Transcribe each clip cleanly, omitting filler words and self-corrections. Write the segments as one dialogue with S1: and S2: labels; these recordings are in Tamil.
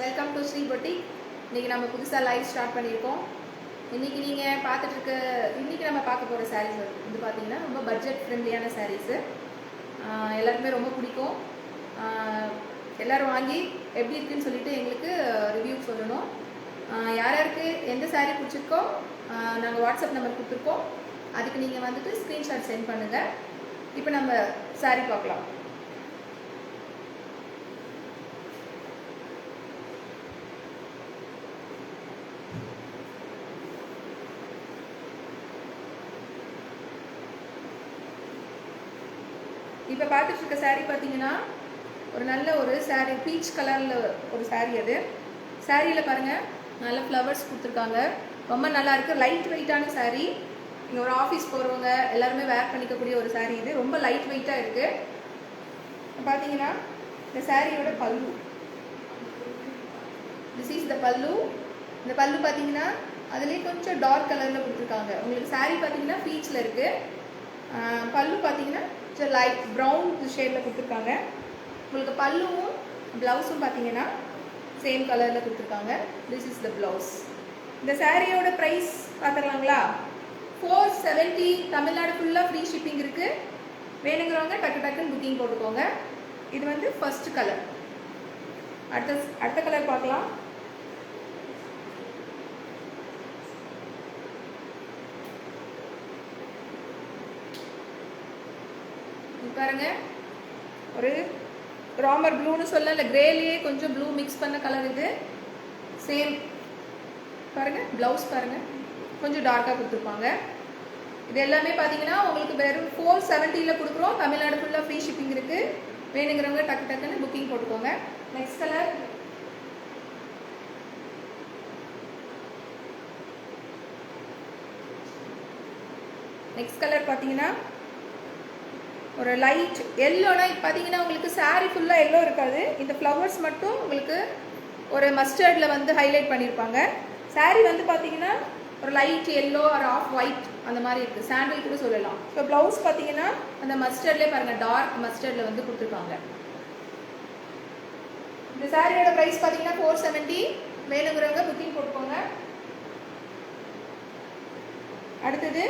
S1: Welcome to Sri boutique. இன்றைக்கி நம்ம புதுசாக லைவ் ஸ்டார்ட் பண்ணியிருக்கோம். இன்றைக்கி நீங்கள் பார்த்துட்ருக்க இன்றைக்கி நம்ம பார்க்க போகிற சாரீஸ் வந்து பார்த்திங்கன்னா ரொம்ப பட்ஜெட் ஃப்ரெண்ட்லியான சாரீஸு. எல்லாருக்குமே ரொம்ப பிடிக்கும். எல்லோரும் வாங்கி எப்படி இருக்குன்னு சொல்லிட்டு எங்களுக்கு ரிவ்யூ சொல்லணும். யாருக்கு எந்த சாரீ பிடிச்சிருக்கோ நாங்கள் வாட்ஸ்அப் நம்பர் கொடுத்துருக்கோம். அதுக்கு நீங்கள் வந்துட்டு ஸ்க்ரீன்ஷாட் சென்ட் பண்ணுங்கள். இப்போ நம்ம சாரீ பார்க்கலாம். இப்போ பார்த்துட்டு இருக்க சாரீ பார்த்தீங்கன்னா ஒரு நல்ல ஒரு சாரீ, பீச் கலரில் ஒரு சாரீ. அது சாரியில் பாருங்கள் நல்ல ஃப்ளவர்ஸ் கொடுத்துருக்காங்க. ரொம்ப நல்லா இருக்குது. லைட் வெயிட்டான சாரீ. இங்கே ஒரு ஆஃபீஸ் போகிறவங்க எல்லாருமே வேர் பண்ணிக்கக்கூடிய ஒரு சாரீ. இது ரொம்ப லைட் வெயிட்டாக இருக்குது. பார்த்தீங்கன்னா இந்த சாரியோட பல்லு, திஸ் இஸ் த பல்லு. இந்த பல்லு பார்த்தீங்கன்னா அதுலேயே கொஞ்சம் டார்க் கலரில் கொடுத்துருக்காங்க. உங்களுக்கு சாரீ பார்த்தீங்கன்னா பீச்சில் இருக்குது. பல்லு பார்த்தீங்கன்னா லைட் ப்ரௌன் ஷேடில் கொடுத்துருக்காங்க. உங்களுக்கு பல்லுவும் ப்ளவுஸும் பார்த்தீங்கன்னா சேம் கலரில் கொடுத்துருக்காங்க. This is the blouse. இந்த சாரியோட ப்ரைஸ் பார்த்துடலாங்களா? 470. தமிழ்நாடு ஃபுல்லாக ஃப்ரீ ஷிப்பிங் இருக்குது. வேணுங்கிறவங்க டக்கு டக்குன்னு புக்கிங் போட்டுக்கோங்க. இது வந்து ஃபர்ஸ்ட் கலர். அடுத்த கலர் பார்க்கலாம். பாருங்க, ஒரு ராமர் ப்ளூன்னு சொல்ல, இல்லை கிரேலியே கொஞ்சம் ப்ளூ மிக்ஸ் பண்ண கலர். இது சேம் பாருங்க. ப்ளவுஸ் பாருங்க கொஞ்சம் டார்க்காக கொடுத்துருப்பாங்க. இது எல்லாமே பார்த்தீங்கன்னா உங்களுக்கு வெறும் 470 கொடுக்குறோம். தமிழ்நாடு ஃபுல்லாக ஃப்ரீ ஷிப்பிங் இருக்குது. வேணுங்கிறவங்க டக்கு டக்குன்னு புக்கிங் போட்டுக்கோங்க. Next colour. நெக்ஸ்ட் கலர் பார்த்தீங்கன்னா ஒரு லைட் எல்லோனா. இப்போ பார்த்தீங்கன்னா உங்களுக்கு சாரீ ஃபுல்லாக எல்லோ இருக்காது. இந்த ஃப்ளவர்ஸ் மட்டும் உங்களுக்கு ஒரு மஸ்டர்டில் வந்து ஹைலைட் பண்ணியிருப்பாங்க. சாரீ வந்து பார்த்தீங்கன்னா ஒரு லைட் எல்லோ ஒரு ஆஃப் ஒயிட் அந்த மாதிரி இருக்குது. சாண்டில் கூட சொல்லலாம். ஸோ ப்ளவுஸ் பார்த்தீங்கன்னா அந்த மஸ்டர்ட்லேயே பாருங்கள், டார்க் மஸ்டர்டில் வந்து கொடுத்துருக்காங்க. இந்த சாரியோட ப்ரைஸ் பார்த்தீங்கன்னா 470. வேணுங்கிறவங்க புக்கிங் போட்டுக்கோங்க. அடுத்தது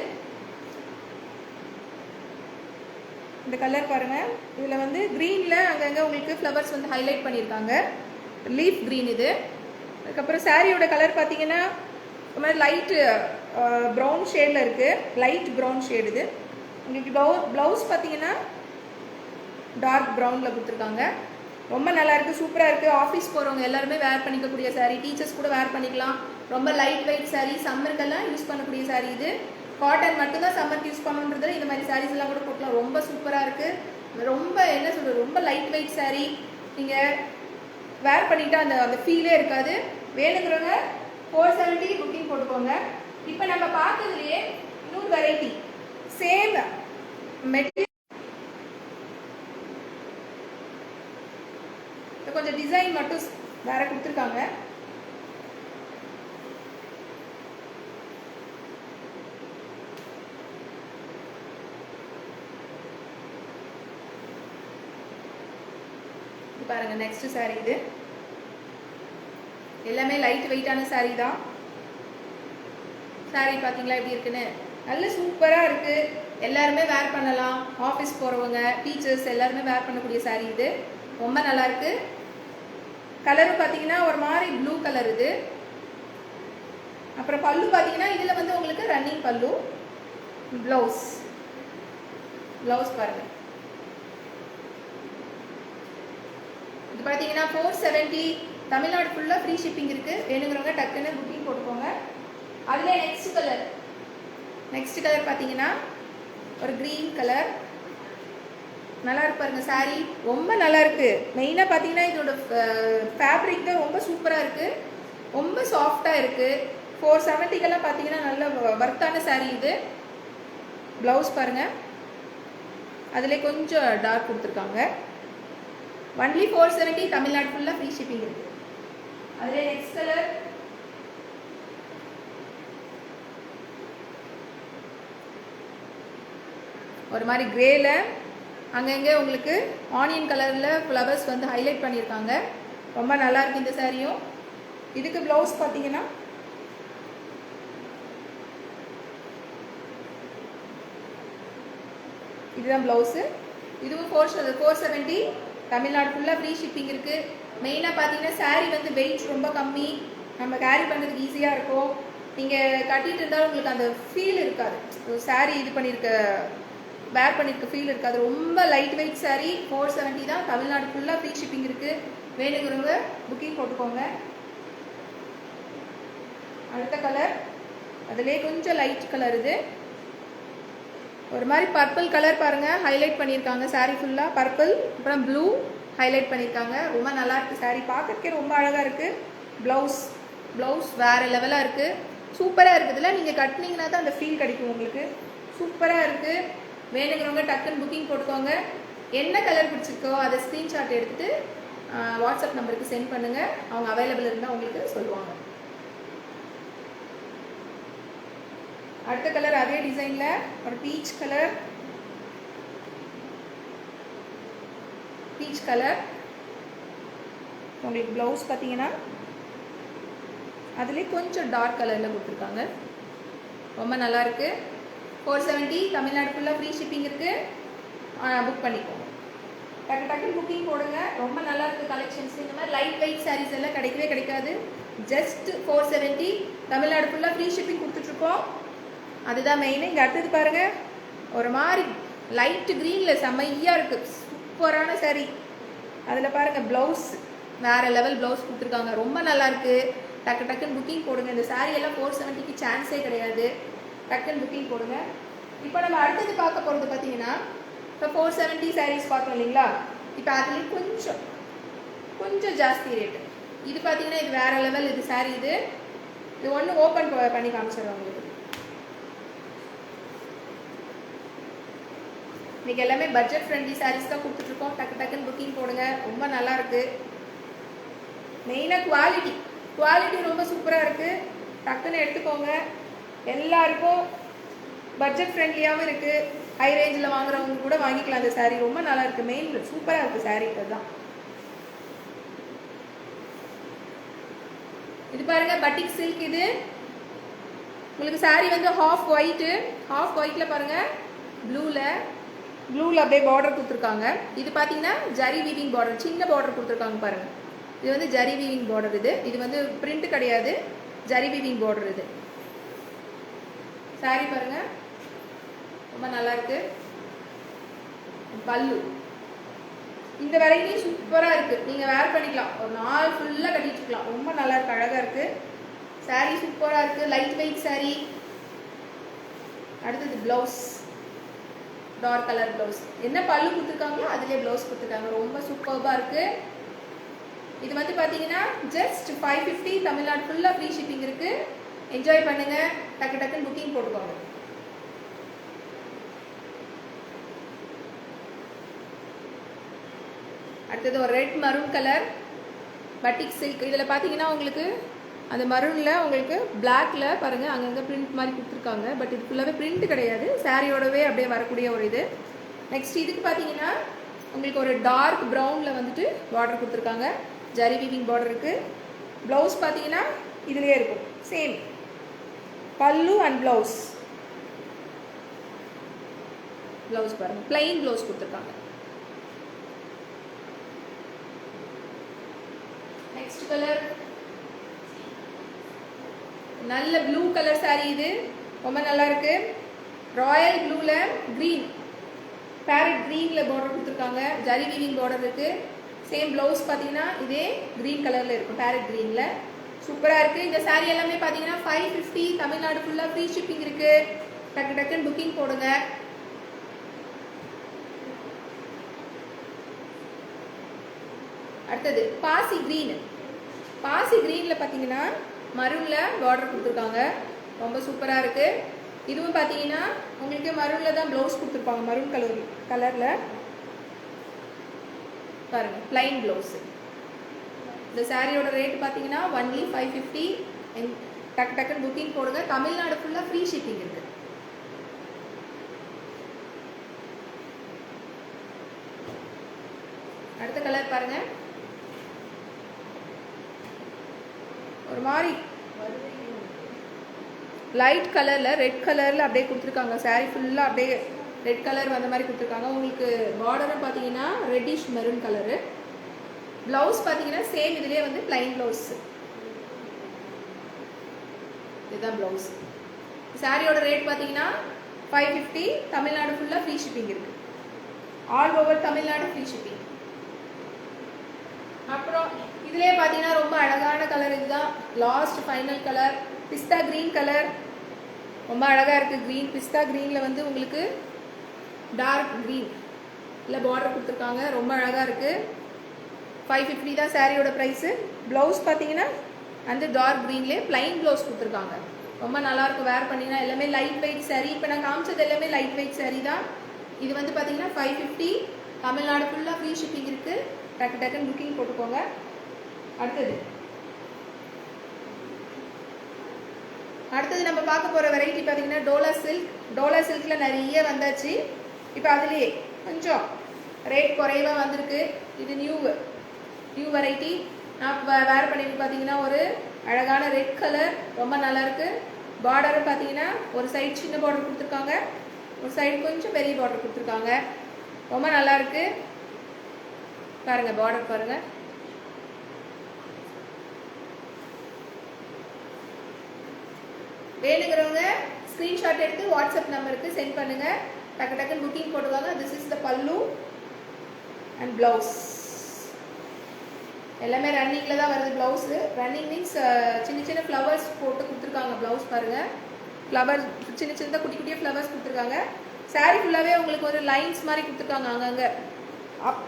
S1: இந்த கலர் பாருங்கள். இதில் வந்து க்ரீனில் அங்கங்கே உங்களுக்கு ஃப்ளவர்ஸ் வந்து ஹைலைட் பண்ணியிருக்காங்க. லீஃப் க்ரீன் இது. அதுக்கப்புறம் சாரியோட கலர் பார்த்தீங்கன்னா இந்த மாதிரி லைட்டு ப்ரௌன் ஷேடில் இருக்குது. லைட் ப்ரௌன் ஷேடு இது. உங்களுக்கு ப்ளவுஸ் பார்த்தீங்கன்னா டார்க் ப்ரௌனில் கொடுத்துருக்காங்க. ரொம்ப நல்லா இருக்குது, சூப்பராக இருக்குது. ஆஃபீஸ் போகிறவங்க எல்லாருமே வேர் பண்ணிக்கக்கூடிய சாரீ. டீச்சர்ஸ் கூட வேர் பண்ணிக்கலாம். ரொம்ப லைட் வெயிட் சாரீ. சம்மருக்கெல்லாம் யூஸ் பண்ணக்கூடிய சாரீ இது. காட்டன் மட்டும்தான் சம்மருக்கு யூஸ் பண்ணுன்றதுல இந்த மாதிரி சாரீஸ் எல்லாம் கூட போட்டலாம். ரொம்ப சூப்பராக இருக்குது. ரொம்ப என்ன சொல்கிறது, ரொம்ப லைட் வெயிட் சாரீ. நீங்கள் வேர் பண்ணிட்டா அந்த ஃபீலே இருக்காது. வேணுங்கிறவங்க 470 புக்கிங் போட்டுக்கோங்க. இப்போ நம்ம பார்த்ததுலேயே இன்னொரு வெரைட்டி சேம் மெட்டீரியல், கொஞ்சம் டிசைன் மட்டும் வேற கொடுத்துருக்காங்க. பாருங்க, நெக்ஸ்ட் சாரீ. இது எல்லாமே லைட் வெயிட்டான சாரீ தான். சாரீ பார்த்தீங்களா எப்படி இருக்குன்னு? நல்ல சூப்பராக இருக்குது. எல்லாருமே வேர் பண்ணலாம். ஆஃபீஸ் போகிறவங்க, டீச்சர்ஸ் எல்லாருமே வேர் பண்ணக்கூடிய சாரீ இது. ரொம்ப நல்லா இருக்கு. கலரும் பார்த்தீங்கன்னா ஒரு மாதிரி ப்ளூ கலர் இது. அப்புறம் பல்லு பார்த்தீங்கன்னா இதில் வந்து உங்களுக்கு ரன்னிங் பல்லு. ப்ளவுஸ் பாருங்க. இது பார்த்தீங்கன்னா 470. தமிழ்நாடு ஃபுல்லாக ஃப்ரீ ஷிப்பிங் இருக்குது. வேணுங்கிறவங்க டக்குன்னு புக்கிங் போட்டுக்கோங்க. அதிலே நெக்ஸ்ட் கலர் பார்த்தீங்கன்னா ஒரு க்ரீன் கலர். நல்லா இருக்கு பாருங்க. சாரீ ரொம்ப நல்லா இருக்குது. மெயினாக பார்த்தீங்கன்னா இதோட ஃபேப்ரிக் தான் ரொம்ப சூப்பராக இருக்குது. ரொம்ப சாஃப்டாக இருக்குது. 470 பார்த்தீங்கன்னா நல்ல வர்த்தான சாரீ இது. ப்ளவுஸ் பாருங்கள், அதிலே கொஞ்சம் டார்க் கொடுத்துருக்காங்க. ஒன்லி 470. தமிழ்நாடு ஃபுல்லாக ஃப்ரீ ஷிப்பிங் இருக்குது. அதில் நெக்ஸ்ட் கலர் ஒரு மாதிரி கிரேல அங்கங்கே உங்களுக்கு ஆனியன் கலரில் ஃப்ளவர்ஸ் வந்து ஹைலைட் பண்ணியிருக்காங்க. ரொம்ப நல்லா இருக்கு இந்த சாரியும். இதுக்கு ப்ளவுஸ் பார்த்தீங்கன்னா இதுதான் ப்ளவுஸு. இதுவும் 470. தமிழ்நாடு ஃபுல்லாக ஃப்ரீ ஷிப்பிங் இருக்குது. மெயினாக பார்த்தீங்கன்னா சாரீ வந்து வெயிட் ரொம்ப கம்மி, நம்ம கேரி பண்ணுறதுக்கு ஈஸியாக இருக்கும். நீங்கள் கட்டிகிட்டு இருந்தாலும் உங்களுக்கு அந்த ஃபீல் இருக்காது, சாரீ இது பண்ணியிருக்க வேர் பண்ணியிருக்க ஃபீல் இருக்காது. ரொம்ப லைட் வெயிட் சாரீ. 470 தான். தமிழ்நாடு ஃபுல்லாக ஃப்ரீ ஷிப்பிங் இருக்குது. வேணுங்கிறவங்க புக்கிங் போட்டுக்கோங்க. அடுத்த கலர் அதிலே கொஞ்சம் லைட் கலர். இது ஒரு மாதிரி பர்பிள் கலர் பாருங்கள், ஹைலைட் பண்ணியிருக்காங்க சாரீ ஃபுல்லாக. பர்பிள் அப்புறம் ப்ளூ ஹைலைட் பண்ணியிருக்காங்க. ரொம்ப நல்லா இருக்குது சாரீ, பார்க்கறதுக்கே ரொம்ப அழகாக இருக்குது. ப்ளவுஸ் வேறு லெவலாக இருக்குது, சூப்பராக இருக்குதுல்ல. நீங்கள் கட்டினீங்கன்னா தான் அந்த ஃபீல் கிடைக்கும் உங்களுக்கு. சூப்பராக இருக்குது. வேணுங்கிறவங்க டக்குன்னு புக்கிங் போட்டுக்கோங்க. என்ன கலர் பிடிச்சிருக்கோ அதை ஸ்க்ரீன்ஷாட் எடுத்துகிட்டு வாட்ஸ்அப் நம்பருக்கு சென்ட் பண்ணுங்கள். அவங்க அவைலபிள் இருந்தால் உங்களுக்கு சொல்லுவாங்க. அடுத்த கலர் அதே டிசைனில் ஒரு பீச் கலர். உங்களுக்கு ப்ளவுஸ் பார்த்தீங்கன்னா அதுலேயே கொஞ்சம் டார்க் கலரில் கொடுத்துருக்காங்க. ரொம்ப நல்லாயிருக்கு. 470. தமிழ்நாடு ஃபுல்லாக ஃப்ரீ ஷிப்பிங் இருக்குது. புக் பண்ணிக்கோங்க. டக்குன்னு புக்கிங் போடுங்க. ரொம்ப நல்லாயிருக்கு கலெக்ஷன்ஸ். இந்த மாதிரி லைட் வெயிட் சாரீஸ் எல்லாம் கிடைக்கவே கிடைக்காது. ஜஸ்ட் 470. தமிழ்நாடு ஃபுல்லாக ஃப்ரீ ஷிப்பிங் கொடுத்துட்ருக்கோம். அதுதான் மெயின். இங்கே அடுத்தது பாருங்கள், ஒரு மாதிரி லைட்டு க்ரீனில் செம்மையாக இருக்குது, சூப்பரான சாரீ. அதில் பாருங்கள் ப்ளவுஸ் வேறு லெவல் ப்ளவுஸ் கொடுத்துருக்காங்க. ரொம்ப நல்லாயிருக்கு. டக்குன்னு புக்கிங் போடுங்க. இந்த சாரீ எல்லாம் 470க்கு சான்ஸே கிடையாது. டக்குன்னு புக்கிங் போடுங்க. இப்போ நம்ம அடுத்தது பார்க்க போகிறது பார்த்தீங்கன்னா, இப்போ 470 சாரீஸ் பார்த்தோம் இல்லைங்களா. இப்போ அதுலேயும் கொஞ்சம் ஜாஸ்தி ரேட்டு. இது பார்த்தீங்கன்னா இது வேறு லெவல். இது சாரீ இது ஒன்று ஓப்பன் பண்ணி காமிச்சிடுறோம் உங்களுக்கு. இன்றைக்கி எல்லாமே பட்ஜெட் ஃப்ரெண்ட்லி சாரீஸ் தான் கொடுத்துட்ருக்கோம். டக்குன்னு புக்கிங் போடுங்க. ரொம்ப நல்லாயிருக்கு. மெயினாக குவாலிட்டி ரொம்ப சூப்பராக இருக்குது. டக்குன்னு எடுத்துக்கோங்க. எல்லாருக்கும் பட்ஜெட் ஃப்ரெண்ட்லியாகவும் இருக்குது. ஹை ரேஞ்சில் வாங்குறவங்க கூட வாங்கிக்கலாம். அந்த சாரீ ரொம்ப நல்லாயிருக்கு. மெயின் சூப்பராக இருக்குது சாரீ. இதுதான் இது பாருங்கள், பட்டிக் சில்க். இது உங்களுக்கு சாரீ வந்து ஹாஃப் ஒயிட்டில் பாருங்கள், ப்ளூவில் அப்படியே பார்டர் கொடுத்துருக்காங்க. இது பார்த்தீங்கன்னா ஜரி வீவிங் பார்டர், சின்ன பார்டர் கொடுத்துருக்காங்க பாருங்கள். இது வந்து ஜரி வீவிங் பார்டர். இது வந்து பிரிண்ட் கிடையாது, ஜரி வீவிங் பார்டர். இது சாரீ பாருங்கள், ரொம்ப நல்லாயிருக்கு. பல்லு இந்த வெரைட்டி சூப்பராக இருக்குது. நீங்கள் வேர் பண்ணிக்கலாம், ஒரு நாள் ஃபுல்லாக கட்டிட்டு இருக்கலாம். ரொம்ப நல்லாயிருக்கு, அழகாக இருக்குது. சாரீ சூப்பராக இருக்குது, லைட் வெயிட் சாரீ. அடுத்தது ப்ளவுஸ், டார்க் கலர் ப்ளவுஸ். என்ன பல்லு கொடுத்துருக்காங்களோ அதுலேயே ப்ளவுஸ் கொடுத்துருக்காங்க. ரொம்ப சூப்பராக இருக்குது. இது வந்து பார்த்தீங்கன்னா ஜஸ்ட் 550. தமிழ்நாடு ஃபுல்லாக ஃப்ரீ ஷிப்பிங் இருக்குது. என்ஜாய் பண்ணுங்கள். டக்குன்னு புக்கிங் போட்டுக்கோங்க. அடுத்தது ஒரு ரெட் மரூன் கலர் பட்டிக் சில்க். இதில் பார்த்தீங்கன்னா உங்களுக்கு அந்த மரூனில் உங்களுக்கு பிளாக்ல பாருங்கள் அங்கங்கே பிரிண்ட் மாதிரி கொடுத்துருக்காங்க. பட் இது ஃபுல்லாகவே பிரிண்ட் கிடையாது, சாரியோடவே அப்படியே வரக்கூடிய ஒரு இது. நெக்ஸ்ட் இதுக்கு பார்த்தீங்கன்னா உங்களுக்கு ஒரு டார்க் ப்ரௌனில் வந்துட்டு பார்டர் கொடுத்துருக்காங்க. ஜரி வீவிங் பார்டர் இருக்குது. ப்ளவுஸ் பார்த்தீங்கன்னா இதுலேயே இருக்கும் சேம். பல்லு அண்ட் ப்ளவுஸ் பாருங்கள், பிளைன் ப்ளவுஸ் கொடுத்துருக்காங்க. நெக்ஸ்ட் கலர் நல்ல ப்ளூ கலர் சாரீ. இது ரொம்ப நல்லா இருக்கு. ராயல் ப்ளூல கிரீன், பேரட் கிரீன்ல பார்டர் கொடுத்துருக்காங்க. ஜரி வீவிங் பார்டர் இருக்கு. சேம் ப்ளவுஸ் பார்த்தீங்கன்னா இதே கிரீன் கலர்ல இருக்கும், பேரட் கிரீன்ல. சூப்பராக இருக்கு. இந்த சாரீ எல்லாமே பார்த்தீங்கன்னா 550. தமிழ்நாடு ஃபுல்லாக ஃப்ரீ ஷிப்பிங் இருக்கு. டக்குன்னு புக்கிங் போடுங்க. அடுத்தது பாசி கிரீன்ல பார்த்தீங்கன்னா மரூனில் பார்டர் கொடுத்துருக்காங்க. ரொம்ப சூப்பராக இருக்குது. இதுவும் பார்த்தீங்கன்னா உங்களுக்கு மரூனில் தான் ப்ளவுஸ் கொடுத்துருப்பாங்க. மரூன் கலரில் பாருங்கள், பிளைன் ப்ளவுஸு. இந்த சாரியோட ரேட் பார்த்தீங்கன்னா ஒன்லி 550. டக்குன்னு புக்கிங் போடுங்க. தமிழ்நாடு ஃபுல்லாக ஃப்ரீ ஷிப்பிங் இருக்குது. அடுத்த கலர் பாருங்கள், ஒரு மாதிரி லைட் கலரில் ரெட் கலரில் அப்படியே கொடுத்துருக்காங்க. சாரீ ஃபுல்லாக அப்படியே ரெட் கலர் வந்த மாதிரி கொடுத்துருக்காங்க. உங்களுக்கு பார்டரும் பார்த்தீங்கன்னா ரெட்டிஷ் மெரூன் கலரு. ப்ளவுஸ் பார்த்தீங்கன்னா சேம் இதுலேயே வந்து பிளைன் ப்ளவுஸ். இதுதான் ப்ளவுஸ். சாரியோட ரேட் பார்த்தீங்கன்னா 550. தமிழ்நாடு ஃபுல்லாக ஃப்ரீ ஷிப்பிங் இருக்குது. All over Tamil Nadu free shipping. அப்புறம் இதுலேயே பார்த்தீங்கன்னா ரொம்ப அழகான கலர் இதுதான். லாஸ்ட் ஃபைனல் கலர் பிஸ்தா க்ரீன் கலர். ரொம்ப அழகாக இருக்குது. க்ரீன் பிஸ்தா க்ரீனில் வந்து உங்களுக்கு டார்க் க்ரீன் இல்லை பார்டர் கொடுத்துருக்காங்க. ரொம்ப அழகாக இருக்குது. 550 தான் சாரியோட ப்ரைஸு. ப்ளவுஸ் பார்த்தீங்கன்னா அந்த டார்க் க்ரீன்லேயே ப்ளைன் ப்ளவுஸ் கொடுத்துருக்காங்க. ரொம்ப நல்லாயிருக்கும் வேர் பண்ணிங்கன்னா. எல்லாமே லைட் வெயிட் சாரீ. இப்போ நான் காமிச்சது எல்லாமே லைட் வெயிட் சாரீ தான். இது வந்து பார்த்தீங்கன்னா 550. தமிழ்நாடு ஃபுல்லாக ஃப்ரீ ஷிப்பிங் இருக்குது. டக்கு டக்குன்னு புக்கிங் போட்டுக்கோங்க. அடுத்தது நம்ம பார்க்க போகிற வெரைட்டி பார்த்தீங்கன்னா டோலா சில்க். டோலா சில்கில் நிறைய வந்தாச்சு. இப்போ அதுலேயே கொஞ்சம் ரேட் குறைவாக வந்திருக்கு. இது நியூ வெரைட்டி. நான் வேர் பண்ணிட்டு பார்த்தீங்கன்னா ஒரு அழகான ரெட் கலர். ரொம்ப நல்லாயிருக்கு. பார்டரும் பார்த்தீங்கன்னா ஒரு சைடு சின்ன பார்டர் கொடுத்துருக்காங்க, ஒரு சைடு கொஞ்சம் பெரிய பார்டர் கொடுத்துருக்காங்க. ரொம்ப நல்லாயிருக்கு. பாருங்கள் பார்டர் பாருங்கள். வேணுங்கிறவங்க ஸ்க்ரீன்ஷாட் எடுத்து வாட்ஸ்அப் நம்பருக்கு சென்ட் பண்ணுங்கள். டக்கு டக்குன்னு புக்கிங் போட்டுவாங்க. திஸ் இஸ் த பல்லு அண்ட் ப்ளவுஸ். எல்லாமே ரன்னிங்கில் தான் வருது ப்ளவுஸு. ரன்னிங் மீன்ஸ் சின்ன சின்ன ஃப்ளவர்ஸ் போட்டு கொடுத்துருக்காங்க. ப்ளவுஸ் பாருங்கள். ஃப்ளவர் சின்ன சின்னதாக குட்டி குட்டியாக ஃப்ளவர்ஸ் கொடுத்துருக்காங்க. சாரீ ஃபுல்லாகவே உங்களுக்கு ஒரு லைன்ஸ் மாதிரி கொடுத்துருக்காங்க. அங்கங்கே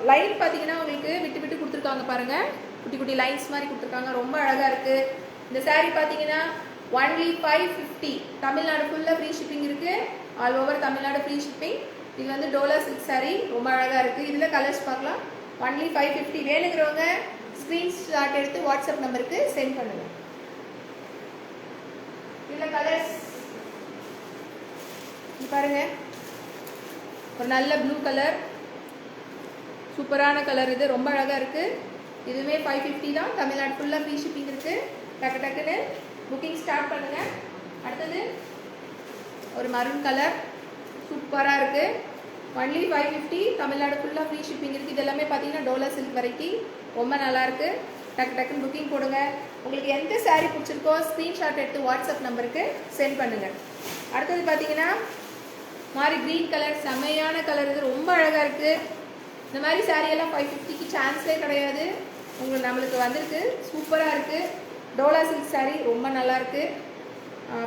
S1: லைன் பார்த்தீங்கன்னா உங்களுக்கு விட்டு விட்டு கொடுத்துருக்காங்க பாருங்கள். குட்டி குட்டி லைன்ஸ் மாதிரி கொடுத்துருக்காங்க. ரொம்ப அழகாக இருக்குது. இந்த சாரீ பார்த்தீங்கன்னா ஒன்லி 550. தமிழ்நாடு ஃபுல்லாக ஃப்ரீ ஷிப்பிங் இருக்குது. All over Tamil Nadu free shipping. இது வந்து டோலா சில்க் சாரீ. ரொம்ப அழகாக இருக்குது. இதில் கலர்ஸ் பார்க்கலாம். ஒன்லி 550. வேணுங்கிறவங்க ஸ்க்ரீன்ஷாட் எடுத்து வாட்ஸ்அப் நம்பருக்கு சென்ட் பண்ணுங்கள். இதில் கலர்ஸ் பாருங்கள். ஒரு நல்ல ப்ளூ கலர், சூப்பரான கலர். இது ரொம்ப அழகாக இருக்குது. இதுவே 550 தான். தமிழ்நாடு ஃபுல்லாக ஃப்ரீ ஷிப்பிங் இருக்குது. டக்கு டக்குன்னு புக்கிங் ஸ்டார்ட் பண்ணுங்கள். அடுத்தது ஒரு மரூன் கலர், சூப்பராக இருக்குது. ஒன்லி 550. தமிழ்நாடு ஃபுல்லாக ஃப்ரீ ஷிப்பிங் இருக்குது. இது எல்லாமே பார்த்தீங்கன்னா டோலா சில்க் வெரைட்டி. ரொம்ப நல்லாயிருக்கு. டக்கு டக்குன்னு புக்கிங் போடுங்க. உங்களுக்கு எந்த சாரீ பிடிச்சிருக்கோ ஸ்க்ரீன்ஷாட் எடுத்து வாட்ஸ்அப் நம்பருக்கு சென்ட் பண்ணுங்கள். அடுத்தது பார்த்தீங்கன்னா மாதிரி க்ரீன் கலர், செம்மையான கலர். இது ரொம்ப அழகாக இருக்குது. இந்த மாதிரி சாரியெல்லாம் 550க்கு சான்ஸே கிடையாது. நம்மளுக்கு வந்திருக்கு. சூப்பராக இருக்குது. டோலா சில்க் சாரீ ரொம்ப நல்லாயிருக்கு.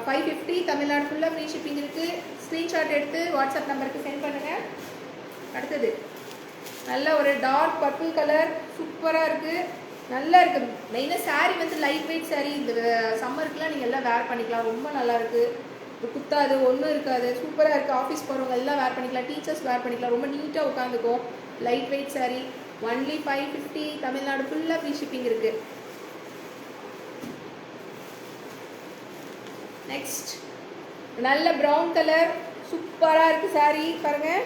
S1: 550. தமிழ்நாடு ஃபுல்லாக ஃப்ரீ ஷிப்பிங் இருக்குது. ஸ்க்ரீன்ஷாட் எடுத்து வாட்ஸ்அப் நம்பருக்கு சென்ட் பண்ணுங்கள். அடுத்தது நல்ல ஒரு டார்க் பர்பிள் கலர், சூப்பராக இருக்குது. நல்லா இருக்குது. மெயினாக சாரீ வந்து லைட் வெயிட் சாரீ. இந்த சம்மருக்குலாம் நீங்கள் எல்லாம் வேர் பண்ணிக்கலாம். ரொம்ப நல்லாயிருக்கு. குத்தாது, ஒன்றும் இருக்காது. சூப்பராக இருக்குது. ஆஃபீஸ் போகிறவங்க எல்லாம் வேர் பண்ணிக்கலாம். டீச்சர்ஸ் வேர் பண்ணிக்கலாம். ரொம்ப நீட்டாக உட்காந்துக்கும். Light weight sari. Only 550. Tamil Nadu ஃபுல்லாக ஃப்ரீ ஷிப்பிங் இருக்குது. நெக்ஸ்ட் நல்ல ப்ரௌன் கலர், சூப்பராக இருக்குது சாரீ. பாருங்கள்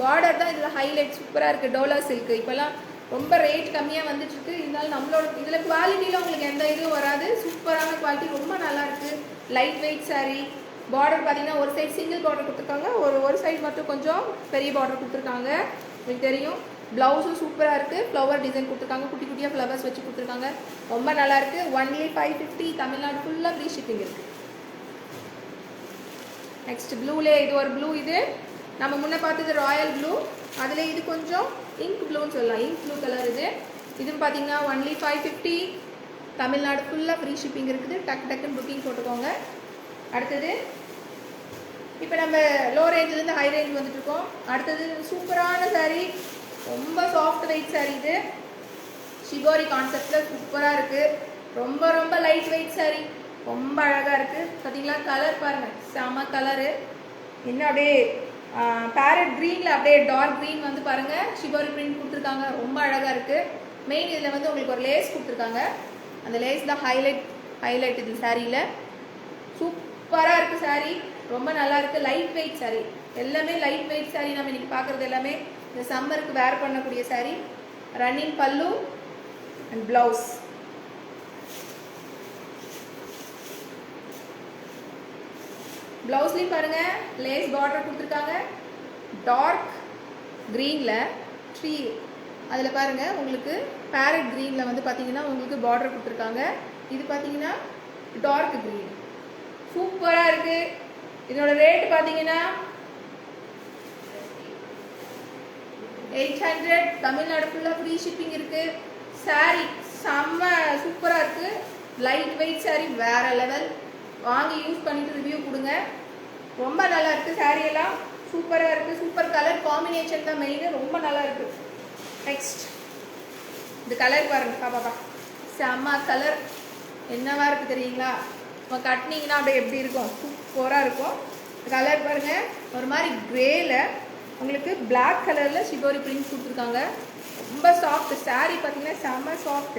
S1: பார்டர் தான் இதில் ஹைலைட். சூப்பராக இருக்குது. டோலா சில்க்கு இப்போல்லாம் ரொம்ப ரேட் கம்மியாக வந்துட்டுருக்கு. இருந்தாலும் நம்மளோட இதில் குவாலிட்டியில் உங்களுக்கு எந்த இதுவும் வராது. சூப்பரான குவாலிட்டி. ரொம்ப நல்லாயிருக்கு. Light weight sari. பார்டர் பார்த்தீங்கன்னா ஒரு சைடு சிங்கிள் பார்டர் கொடுத்துருக்காங்க, ஒரு சைடு மட்டும் கொஞ்சம் பெரிய பார்டர் கொடுத்துருக்காங்க. உங்களுக்கு தெரியும். ப்ளவுஸும் சூப்பராக இருக்குது. ஃப்ளவர் டிசைன் கொடுத்துருக்காங்க. குட்டி குட்டியாக ஃப்ளவர்ஸ் வச்சு கொடுத்துருக்காங்க. ரொம்ப நல்லாயிருக்கு. ஒன்லி 550. தமிழ்நாடு ஃபுல்லாக ஃப்ரீ ஷிப்பிங் இருக்குது. நெக்ஸ்ட் ப்ளூலே இது ஒரு ப்ளூ. இது நம்ம முன்னே பார்த்தது ராயல் ப்ளூ. அதில் இது கொஞ்சம் இங்க் ப்ளூன்னு சொல்லலாம். இங்க் ப்ளூ கலர் இது. இதுவும் பார்த்தீங்கன்னா ஒன்லி 550. தமிழ்நாடு ஃபுல்லாக ஃப்ரீ ஷிப்பிங் இருக்குது. டக்கு டக்குன்னு புக்கிங் போட்டுக்கோங்க. அடுத்தது இப்போ நம்ம லோ ரேஞ்சிலேருந்து ஹை ரேஞ்ச் வந்துட்டுருக்கோம். அடுத்தது சூப்பரான சாரீ. ரொம்ப சாஃப்ட் வெயிட் சாரீ. இது ஷிபோரி கான்செப்டில் சூப்பராக இருக்குது. ரொம்ப ரொம்ப லைட் வெயிட் சாரீ. ரொம்ப அழகாக இருக்குது. பார்த்தீங்களா கலர் பாருங்கள். செம்ம கலரு. இன்னும் அப்படியே பேரட் க்ரீனில் அப்படியே டார்க் க்ரீன் வந்து பாருங்கள். ஷிபோரி பிரிண்ட் கொடுத்துருக்காங்க. ரொம்ப அழகாக இருக்குது. மெயின் இதில் வந்து உங்களுக்கு ஒரு லேஸ் கொடுத்துருக்காங்க. அந்த லேஸ் தான் ஹைலைட் இது சாரியில். சூப்பராக இருக்குது சாரீ. ரொம்ப நல்லா இருக்குது. Light weight sari. எல்லாமே லைட் வெயிட் சாரீ. நம்ம இன்றைக்கி பார்க்குறது எல்லாமே இந்த சம்மருக்கு வேர் பண்ணக்கூடிய சாரீ. ரன்னிங் பல்லு அண்ட் ப்ளவுஸ். ப்ளவுஸ்லேயும் பாருங்கள் லேஸ் பார்டர் கொடுத்துருக்காங்க. டார்க் க்ரீனில் ட்ரீ அதில் பாருங்கள் உங்களுக்கு பேரட் க்ரீனில் வந்து பார்த்தீங்கன்னா உங்களுக்கு பார்டர் கொடுத்துருக்காங்க. இது பார்த்தீங்கன்னா டார்க் க்ரீன். சூப்பராக இருக்குது. இதோட ரேட் பார்த்தீங்கன்னா 800. தமிழ்நாடு ஃபுல்லாக ஃப்ரீ ஷிப்பிங் இருக்குது. சாரீ செம்ம சூப்பராக இருக்குது. லைட் வெயிட் சாரீ வேறு லெவல். வாங்கி யூஸ் பண்ணிட்டு ரிவ்யூ கொடுங்க. ரொம்ப நல்லா இருக்குது. சாரீ எல்லாம் சூப்பராக இருக்குது. சூப்பர் கலர் காம்பினேஷன் தான் மெயின். ரொம்ப நல்லா இருக்குது. நெக்ஸ்ட் இந்த கலர் பாருங்கள் பாப்பா, செம்ம கலர். என்னவா இருக்குது தெரியுங்களா? நம்ம கட்டினீங்கன்னா அப்படியே எப்படி இருக்கும்? சூப்பராக இருக்கும். கலர் பாருங்கள், ஒரு மாதிரி கிரேல உங்களுக்கு பிளாக் கலரில் ஷிபோரி பிரிண்ட் கொடுத்துருக்காங்க. ரொம்ப சாஃப்ட். சாரீ பார்த்தீங்கன்னா செம்ம சாஃப்ட்.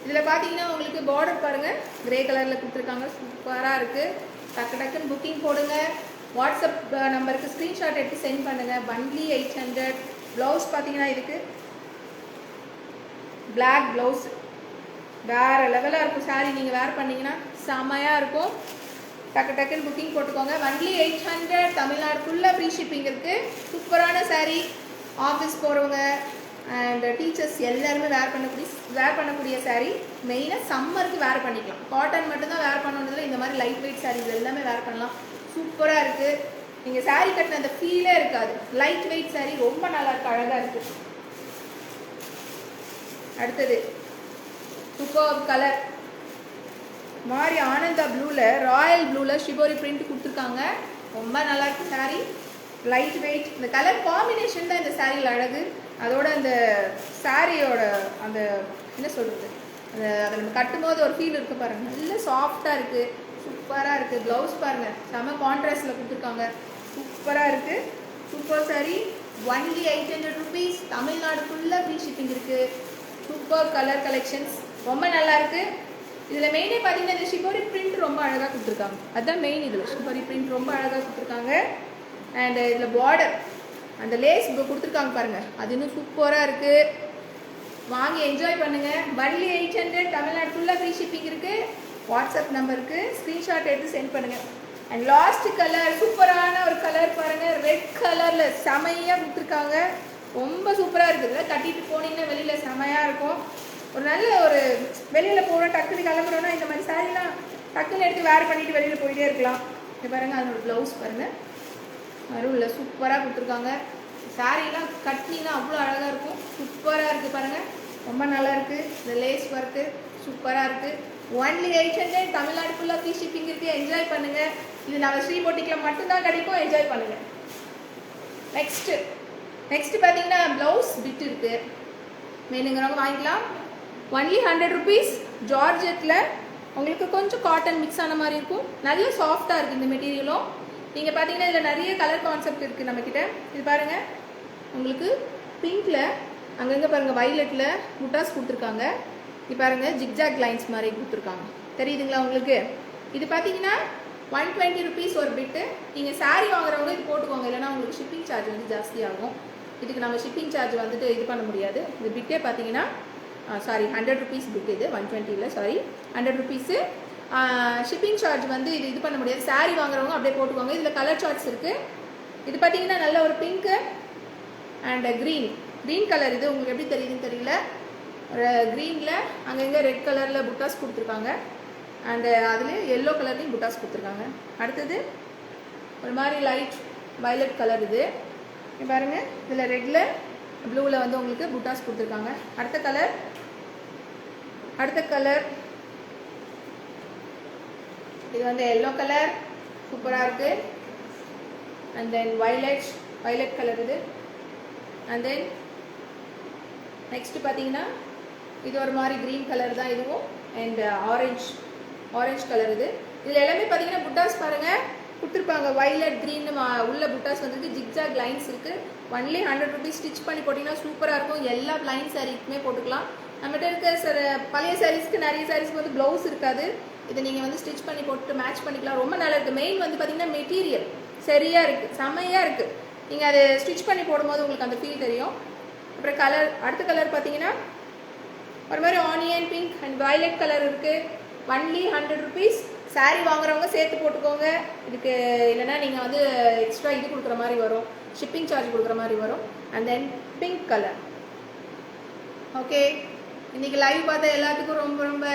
S1: இதில் பார்த்தீங்கன்னா உங்களுக்கு பார்டர் பாருங்கள் கிரே கலரில் கொடுத்துருக்காங்க. சூப்பராக இருக்குது. டக்கு டக்குன்னு புக்கிங் போடுங்க. வாட்ஸ்அப் நம்பருக்கு ஸ்க்ரீன்ஷாட் எடுத்து சென்ட் பண்ணுங்கள். ஒன்லி 800. ப்ளவுஸ் பார்த்தீங்கன்னா இதுக்கு பிளாக் ப்ளவுஸ் வேறு லெவலாக இருக்கும். சாரீ நீங்கள் வேர் பண்ணிங்கன்னா செம்மையாக இருக்கும். டக்கு டக்குன்னு புக்கிங் போட்டுக்கோங்க. ஒன்லி 800. தமிழ்நாடு ஃபுல்லாக ஃப்ரீ ஷிப்பிங் இருக்குது. சூப்பரான சாரீ. ஆஃபீஸ் போகிறவங்க அண்ட் டீச்சர்ஸ் எல்லாருமே வேர் பண்ணக்கூடிய சாரீ. மெயினாக சம்மருக்கு வேர் பண்ணிக்கலாம். காட்டன் மட்டும்தான் வேர் பண்ணணுன்றதுல இந்த மாதிரி லைட் வெயிட் சாரீஸ் எல்லாமே வேர் பண்ணலாம். சூப்பராக இருக்குது. நீங்கள் சாரீ கட்டின அந்த ஃபீலே இருக்காது. லைட் வெயிட் சாரீ ரொம்ப நல்லா இருக்குது. அழகாக இருக்குது. அடுத்தது சூப்பர் கலர் மாதிரி ஆனந்தா ப்ளூவில் ராயல் ப்ளூவில் ஷிபோரி பிரிண்ட் கொடுத்துருக்காங்க. ரொம்ப நல்லா இருக்குது சாரீ. Light weight. இந்த கலர் காம்பினேஷன் தான் இந்த சாரியில் அழகு. அதோட அந்த சாரியோட அந்த என்ன சொல்கிறது, அதை நம்ம கட்டும்போது ஒரு ஃபீல் இருக்குது பாருங்கள். நல்ல சாஃப்டாக இருக்குது. சூப்பராக இருக்குது. ப்ளவுஸ் பாருங்கள் செம்ம கான்ட்ராஸ்டில் கொடுத்துருக்காங்க. சூப்பராக இருக்குது. Super sari. Only 800 rupees. Tamil Nadu ஃபுல்லாக ஃப்ரீ ஷிப்பிங் இருக்குது. Super colour collections. ரொம்ப நல்லா இருக்குது. இதில் மெயினே பார்த்தீங்கன்னா இந்த ஷிபோரி பிரிண்ட் ரொம்ப அழகாக கொடுத்துருக்காங்க. அதுதான் மெயின். இதில் ஷிபோரி பிரிண்ட் ரொம்ப அழகாக கொடுத்துருக்காங்க. அண்ட் இதில் பார்டர் அந்த லேஸ் கொடுத்துருக்காங்க பாருங்கள், அது இன்னும் சூப்பராக இருக்குது. வாங்கி என்ஜாய் பண்ணுங்கள். ஒன்லி 800. தமிழ்நாடு ஃபுல்லாக ஃப்ரீ ஷிப்பிங் இருக்குது. வாட்ஸ்அப் நம்பருக்கு ஸ்க்ரீன்ஷாட் எடுத்து சென்ட் பண்ணுங்கள். அண்ட் லாஸ்ட் கலர் சூப்பரான ஒரு கலர் பாருங்கள். ரெட் கலரில் செமையாக கொடுத்துருக்காங்க. ரொம்ப சூப்பராக இருக்குது. கட்டிட்டு போனீங்கன்னா வெளியில் செமையாக இருக்கும். ஒரு நல்ல ஒரு வெளியில் போகிறோம் டக்குன்னு கிளம்புறோன்னா இந்த மாதிரி சாரீலாம் டக்குன்னு எடுத்து வேர் பண்ணிவிட்டு வெளியில் போயிட்டே இருக்கலாம். இது பாருங்கள் அதோட ப்ளவுஸ் பாருங்கள் மருவில் சூப்பராக கொடுத்துருக்காங்க. சாரீலாம் கட்டினீங்கன்னா அவ்வளோ அழகாக இருக்கும். சூப்பராக இருக்குது பாருங்கள். ரொம்ப நல்லா இருக்குது. இந்த லேஸ் ஒர்க்கு சூப்பராக இருக்குது. ஒன்லி 800. தமிழ்நாடு ஃபுல்லாக ஃப்ரீ ஷிப்பிங் இருக்குது. என்ஜாய் பண்ணுங்கள். இது நம்ம ஸ்ரீ பொட்டிக்கில் மட்டும்தான் கிடைக்கும். என்ஜாய் பண்ணுங்கள். நெக்ஸ்ட்டு பார்த்தீங்கன்னா ப்ளவுஸ் பிட் இருக்குது. வேணுங்கிறவங்க வாங்கிக்கலாம். Only 100 rupees. ஜார்ஜெட்டில் உங்களுக்கு கொஞ்சம் காட்டன் மிக்ஸ் ஆன மாதிரி இருக்கும். நல்ல சாஃப்டாக இருக்குது இந்த மெட்டீரியலும். நீங்கள் பார்த்தீங்கன்னா இதில் நிறைய கலர் கான்செப்ட் இருக்குது நம்மக்கிட்ட. இது பாருங்கள் உங்களுக்கு பிங்க்கில் அங்கங்கே பாருங்கள் வைலட்டில் புட்டாஸ் கொடுத்துருக்காங்க. இது பாருங்கள் ஜிக்ஜாக் லைன்ஸ் மாதிரி கொடுத்துருக்காங்க. தெரியுதுங்களா உங்களுக்கு? இது பார்த்தீங்கன்னா 120 ருபீஸ் ஒரு பிட்டு. நீங்கள் சாரீ வாங்குறவங்க இது போட்டுக்கோங்க. இல்லைனா உங்களுக்கு ஷிப்பிங் சார்ஜ் வந்து ஜாஸ்தியாகும். இதுக்கு நம்ம ஷிப்பிங் சார்ஜ் வந்துட்டு இது பண்ண முடியாது. இது பிட்டே பார்த்தீங்கன்னா 100 ருபீஸ் பிட். இது 120 இல்லை, சாரி 100 ருபீஸு. ஷிப்பிங் சார்ஜ் வந்து இது பண்ண முடியாது. சாரீ வாங்குறவங்க அப்படியே போட்டுக்கோங்க. இதில் கலர் சார்ட்ஸ் இருக்குது. இது பார்த்தீங்கன்னா நல்ல ஒரு பிங்க்கு அண்ட் க்ரீன் கலர். இது உங்களுக்கு எப்படி தெரியுதுன்னு தெரியல. க்ரீனில் அங்கங்கே ரெட் கலரில் புட்டாஸ் கொடுத்துருக்காங்க. அண்டு அதில் எல்லோ கலர்லேயும் புட்டாஸ் கொடுத்துருக்காங்க. அடுத்தது ஒரு மாதிரி லைட் வயலட் கலர். இது பாருங்கள் இதில் ரெட்டில் ப்ளூவில் வந்து உங்களுக்கு புட்டாஸ் கொடுத்துருக்காங்க. அடுத்த கலர் இது வந்து எல்லோ கலர் சூப்பராக இருக்குது. அண்ட் தென் வயலட் கலர் இது. அண்ட் தென் நெக்ஸ்ட்டு பார்த்தீங்கன்னா இது ஒரு மாதிரி க்ரீன் கலர் தான் இதுவும். அண்ட் ஆரஞ்ச் கலர் இது. இதில் எல்லாமே பார்த்தீங்கன்னா புட்டாஸ் பாருங்கள் கொடுத்துருப்பாங்க. வயலட் க்ரீன் உள்ள புட்டாஸ் வந்துருக்கு. ஜிக்ஜாக் லைன்ஸ் இருக்குது. Only 100 rupees. ஸ்டிச் பண்ணி போட்டிங்கன்னா சூப்பராக இருக்கும். எல்லா லைன் சாரீக்குமே போட்டுக்கலாம். நம்மகிட்ட இருக்க பழைய சாரீஸ்க்கு நிறைய சாரீஸ்க்கு வந்து ப்ளவுஸ் இருக்காது. இதை நீங்கள் வந்து ஸ்டிச் பண்ணி போட்டு மேட்ச் பண்ணிக்கலாம். ரொம்ப நல்லா இருக்குது. மெயின் வந்து பார்த்தீங்கன்னா மெட்டீரியல் சரியாக இருக்குது, செம்மையாக இருக்குது. நீங்கள் அதை ஸ்டிச் பண்ணி போடும்போது உங்களுக்கு அந்த ஃபீல் தெரியும். அப்புறம் அடுத்த கலர் பார்த்தீங்கன்னா ஒரு மாதிரி onion pink and violet colour இருக்குது. Only 100 rupees. சாரீ வாங்குறவங்க சேர்த்து போட்டுக்கோங்க. இதுக்கு இல்லைன்னா நீங்கள் வந்து எக்ஸ்ட்ரா இது கொடுக்குற மாதிரி வரும், ஷிப்பிங் சார்ஜ் கொடுக்குற மாதிரி வரும். And then pink colour. Okay, இன்றைக்கி லைவ் பார்த்த எல்லாத்துக்கும் ரொம்ப ரொம்ப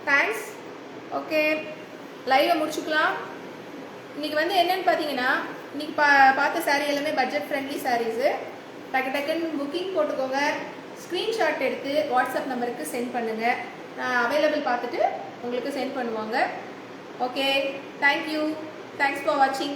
S1: தேங்க்ஸ். ஓகே, லைவை முடிச்சுக்கலாம். இன்றைக்கி வந்து என்னென்னு பார்த்தீங்கன்னா, இன்றைக்கி பார்த்த சாரீ எல்லாமே பட்ஜெட் ஃப்ரெண்ட்லி சாரீஸு. டக்குன்னு புக்கிங் போட்டுக்கோங்க. ஸ்க்ரீன்ஷாட் எடுத்து வாட்ஸ்அப் நம்பருக்கு சென்ட் பண்ணுங்கள். நான் அவைலபிள் பார்த்துட்டு உங்களுக்கு சென்ட் பண்ணுவாங்க. Okay, thank you. தேங்க்ஸ் ஃபார் வாட்சிங்.